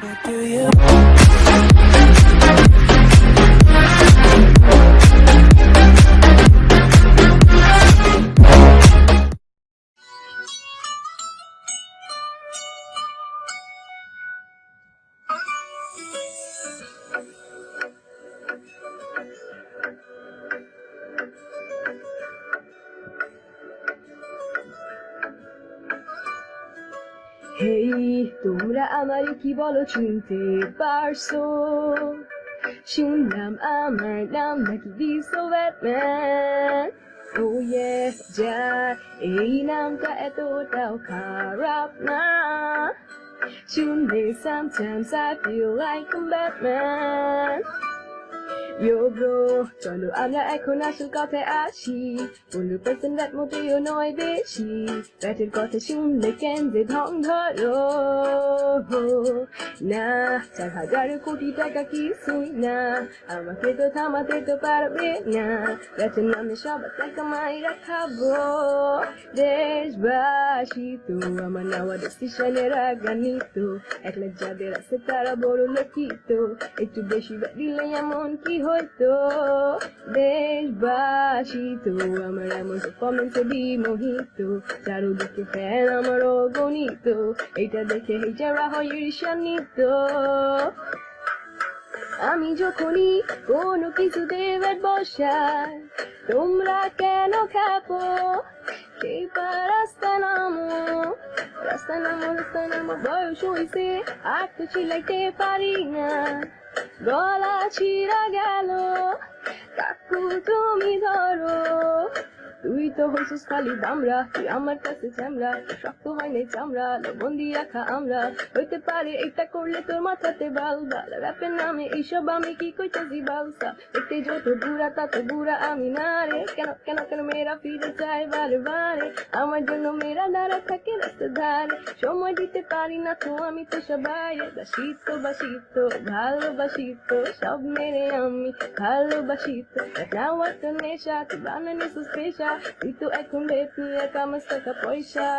What do you? হেই তোমরা আমারে কি বলো চিনতে পারছো? শুনলাম আমার নাম নাকি ডিসো ব্যাটম্যান। ও ইয়ে যা এই নামটা এতটাও খারাপ না। শুনলে sometimes I feel like a Batman. Yo bro, চলো আমরা এখন আসল কথায় আসি। 15% রাত মোটেও নয় বেশি। ব্যাটের কথা শুনলে কেন যে ঢং ধরো না, 4,000 কোটি টাকা কিছুই না, আমাকে তো থামাতে তো পারবে না। ব্যাটের নামে সবার টাকা মাইরা খাবো। দেশবাসী তো আমার নেওয়া ডিসিশনের আগানিত, 1 লাখ যাদের আছে তারা বড় লক্ষিত, একটু বেশি দিলে এমন কি হয়তো। দেশবাসী তো আমার এমন পারফরমেন্সে বিমোহিত, চারদিকে ফ্যান আমার অগণিত, এটা দেখে হেটারা হয় ঈর্ষান্বিত। আমি যখনই কোনো কিছুতে ব্যাট বসাই, তোমরা কেন খেপো? সেই রাস্তা নামো, রাস্তা নামো, রাস্তা নামো, বয়স হইছে আর তো চিলাইতে পারি না, গলা ছিঁড়া গেল, কাকু তুমি ধরো। তুই তো হইছিস খালি দামরা, তুই আমার কাছে চামড়া, শক্ত হয় নাই চামড়া, লবণ দিয়ে রাখা আমরা, হইতে পারে এটা করলে তোর মাথাতে বাল বাল। র্যাপের নামে এইসব আমি কি কইতাছি বালসা, দেখতে যত বুড়া তাতে বুড়া আমি না রে। কেন কেন কেন মেয়েরা ফিরে যায় বারে বারে, আমার জন্য মেয়েরা দাঁড়া থাকে রাস্তার ধারে। সময় দিতে পারি না তো আমি তো সবাই বাসি তো ভালোবাসি তো, সব মেরে আমি ভালোবাসি তো। Now what the নেশা, তুই বানানি সুস্পেশা, তুই তো এখন বেত নিয়ে কামাস টাকা পয়সা।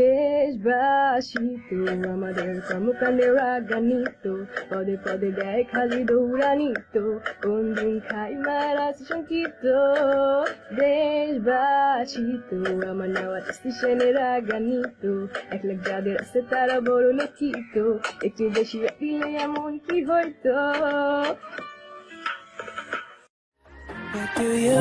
দেশবাসী তো আমাদের কর্মকাণ্ডে রাগান্বিত, পদে পদে দেয় খালি দৌড়ানিত, কোন দিন খাই মারা শঙ্কিত। দেশবাসী তো আমার নেওয়া ডিসিশনে রাগান্বিত, 1 লাখ যাদের আছে তারা বড় লক্ষিত, একটু বেশি দিলে এমন কি হয়তো। What do you?